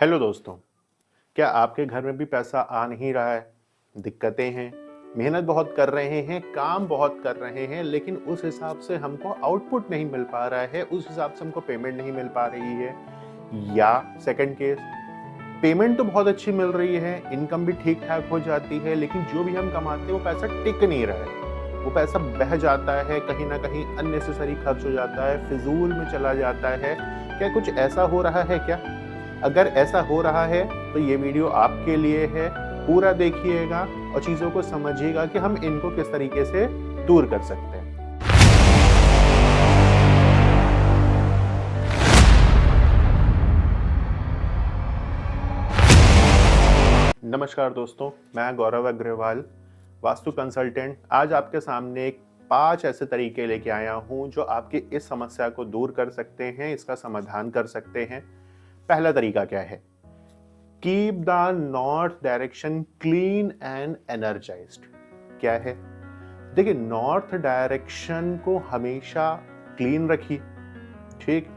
Hello दोस्तों, क्या आपके घर में भी पैसा आ नहीं रहा है? दिक्कतें हैं, मेहनत बहुत कर रहे हैं, काम बहुत कर रहे हैं, लेकिन उस हिसाब से हमको आउटपुट नहीं मिल पा रहा है, उस हिसाब से हमको पेमेंट नहीं मिल पा रही है। या सेकंड केस, पेमेंट तो बहुत अच्छी मिल रही है, इनकम भी ठीक-ठाक हो जाती है, लेकिन जो भी हम कमाते हैं वो पैसा टिक नहीं रहा है। वो पैसा बह जाता है, कहीं न कहीं अननेसेसरी खर्च हो जाता है, फिज़ूल में चला जाता है। क्या कुछ ऐसा हो रहा है क्या? अगर ऐसा हो रहा है तो ये वीडियो आपके लिए है। पूरा देखिएगा और चीज़ों को समझिएगा कि हम इनको किस तरीके से दूर कर सकते हैं। नमस्कार दोस्तों, मैं गौरव अग्रवाल, वास्तु कंसल्टेंट। आज आपके सामने एक 5 ऐसे तरीके लेके आया हूँ जो आपकी इस समस्या को दूर कर सकते हैं, इसका समाधान कर सकते हैं। पहला तरीका क्या है? Keep the north direction clean and energised. क्या है? देखिए, नॉर्थ डायरेक्शन को हमेशा क्लीन रखिए, ठीक?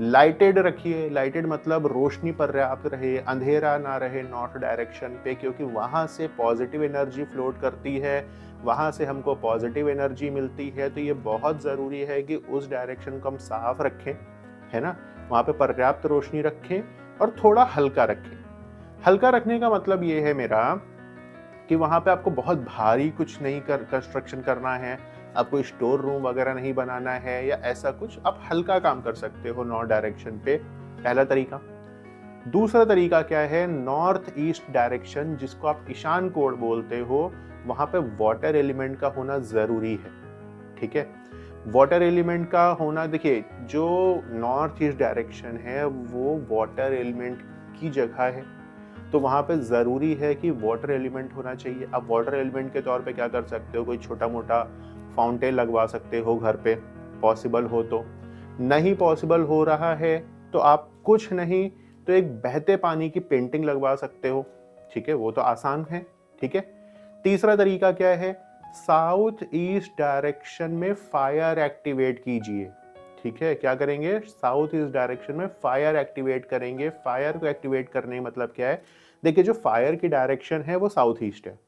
लाइटेड रखिए। लाइटेड मतलब रोशनी पर्याप्त रहे, अंधेरा ना रहे नॉर्थ डायरेक्शन पे, क्योंकि वहाँ से पॉजिटिव एनर्जी फ्लोट करती है, वहाँ से हमको पॉजिटिव एनर्जी मिलती है। तो ये बहुत ज़रूरी है कि उस डायरेक्शन को हम साफ रखें, है ना? वहाँ पे पर्याप्त रोशनी रखें और थोड़ा हल्का रखें। हल्का रखने का मतलब ये है मेरा कि वहाँ पे आपको बहुत भारी कुछ नहीं कंस्ट्रक्शन करना है, आपको स्टोर रूम वगैरह नहीं बनाना है या ऐसा कुछ, आप हल्का काम कर सकते हो नॉर्थ डायरेक्शन पे। पहला तरीका। दूसरा तरीका क्या है? नॉर्थ ईस्ट डायरेक्शन, जिसको आप ईशान कोण बोलते हो, वहाँ पे वाटर एलिमेंट का होना ज़रूरी है, ठीक है? वाटर एलिमेंट का होना, देखिए, जो नॉर्थ ईस्ट डायरेक्शन है वो वाटर एलिमेंट की जगह है, तो वहाँ पे ज़रूरी है कि वाटर एलिमेंट होना चाहिए। अब वाटर एलिमेंट के तौर पे क्या कर सकते हो? कोई छोटा-मोटा फाउंटेन लगवा सकते हो घर पे, पॉसिबल हो तो। नहीं पॉसिबल हो रहा है तो आप कुछ नहीं तो एक बहते पानी की पेंटिंग लगवा सकते हो, ठीक है? वो तो आसान है, ठीक है? तीसरा तरीका क्या है? साउथ ईस्ट डायरेक्शन में फायर एक्टिवेट कीजिए, ठीक है? क्या करेंगे? साउथ ईस्ट डायरेक्शन में फायर एक्टिवेट करेंगे। फायर को एक्टिवेट करने का मतलब क्या है? देखिए, जो फायर की डायरेक्शन है वो साउथ ईस्ट है।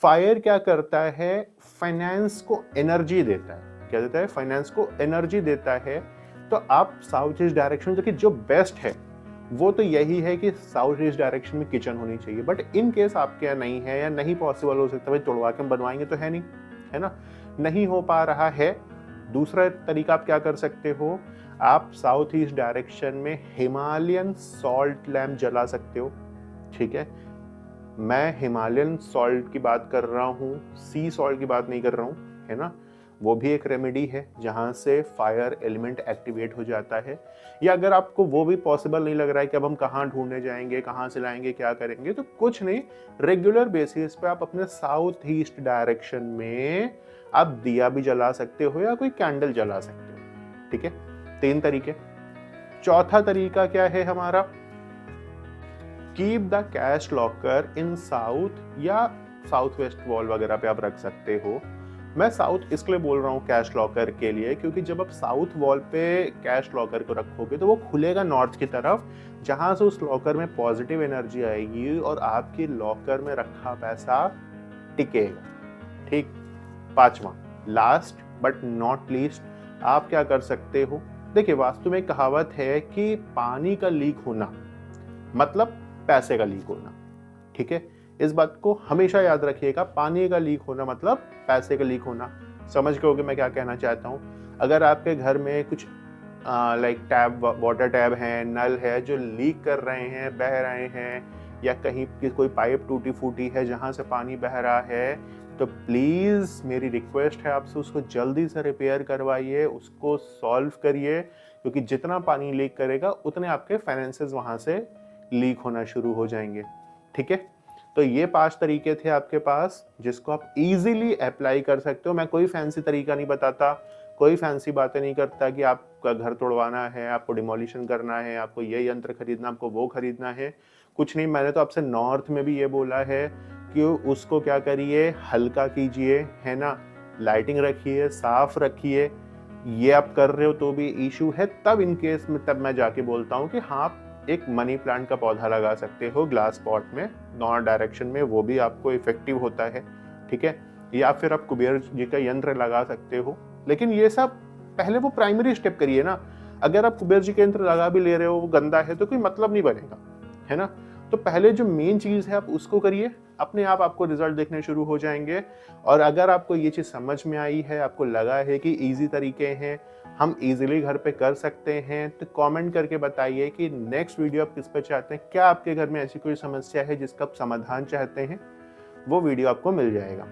फायर क्या करता है? फाइनेंस को एनर्जी देता है। क्या देता है? फाइनेंस को एनर्जी देता है। तो आप साउथ ईस्ट डायरेक्शन, देखिए, जो बेस्ट है वो तो यही है कि साउथ ईस्ट डायरेक्शन में किचन होनी चाहिए, बट इन केस आपके यहाँ नहीं है या नहीं पॉसिबल हो सकता, भाई तोड़वा के हम बनवाएंगे तो है नहीं, है ना? नहीं हो पा रहा है। दूसरा तरीका आप क्या कर सकते हो? आप साउथ ईस्ट डायरेक्शन में हिमालयन सॉल्ट लैम्प जला सकते हो, ठीक है? मैं हिमालयन सॉल्ट की बात कर रहा हूँ, सी सॉल्ट की बात नहीं कर रहा हूँ, है ना? वो भी एक रेमेडी है जहाँ से फायर एलिमेंट एक्टिवेट हो जाता है। या अगर आपको वो भी पॉसिबल नहीं लग रहा है कि अब हम कहाँ ढूंढने जाएंगे, कहाँ से लाएंगे, क्या करेंगे, तो कुछ नहीं, रेगुलर बेसिस पे आप अपने साउथ ईस्ट डायरेक्शन में आप दिया भी जला सकते हो या कोई कैंडल जला सकते हो, ठीक है? 3 तरीके। चौथा तरीका क्या है हमारा? Keep the cash locker in south या साउथ वेस्ट वॉल वगैरह पे आप रख सकते हो। मैं साउथ इसलिए बोल रहा हूँ कैश लॉकर के लिए, क्योंकि जब आप साउथ वॉल पे कैश लॉकर को रखोगे तो वो खुलेगा नॉर्थ की तरफ, जहां से उस लॉकर में पॉजिटिव एनर्जी आएगी और आपके लॉकर में रखा पैसा टिकेगा, ठीक? पांचवा, लास्ट बट नॉट लीस्ट, आप क्या कर सकते हो? देखिए, वास्तु में कहावत है कि पानी का लीक होना मतलब पैसे का लीक होना, ठीक है? इस बात को हमेशा याद रखिएगा, पानी का लीक होना मतलब पैसे का लीक होना। समझ गए होगे मैं क्या कहना चाहता हूँ? अगर आपके घर में कुछ लाइक टैप, वाटर टैप है, नल है जो लीक कर रहे हैं, बह रहे हैं, या कहीं की कोई पाइप टूटी फूटी है जहाँ से पानी बह रहा है, तो प्लीज़ मेरी रिक्वेस्ट है आपसे, उसको जल्दी से रिपेयर करवाइए, उसको सॉल्व करिए, क्योंकि जितना पानी लीक करेगा उतने आपके फाइनेंसेस वहाँ से लीक होना शुरू हो जाएंगे, ठीक है? तो ये 5 तरीके थे आपके पास जिसको आप इजीली अप्लाई कर सकते हो। मैं कोई फैंसी तरीका नहीं बताता, कोई फैंसी बातें नहीं करता कि आपका घर तोड़वाना है, आपको डिमोलिशन करना है, आपको ये यंत्र खरीदना, आपको वो खरीदना है, कुछ नहीं। मैंने तो आपसे नॉर्थ में भी ये बोला है कि उसको क्या करिए, हल्का कीजिए, है ना? लाइटिंग रखिए, साफ रखिए। ये आप कर रहे हो तो भी इशू है, तब इन केस में तब मैं जाके बोलता हूँ कि हाँ, आप एक मनी प्लांट का पौधा लगा सकते हो ग्लास पॉट में, नॉर्थ डायरेक्शन में, वो भी आपको इफेक्टिव होता है, ठीक है। या फिर आप कुबेर जी का यंत्र लगा सकते हो। लेकिन ये सब पहले वो प्राइमरी स्टेप करिए ना। अगर आप कुबेर जी का यंत्र लगा भी ले रहे हो, वो गंदा है, तो कोई मतलब नहीं बनेगा, है ना। तो पहले जो मेन चीज है आप उसको करिए, अपने आप आपको रिजल्ट देखने शुरू हो जाएंगे। और अगर आपको ये चीज समझ में आई है, आपको लगा है कि इजी तरीके हैं, हम इजीली घर पे कर सकते हैं, तो कमेंट करके बताइए कि नेक्स्ट वीडियो आप किस पे चाहते हैं। क्या आपके घर में ऐसी कोई समस्या है जिसका आप समाधान चाहते हैं, वो वीडियो आपको मिल जाएगा।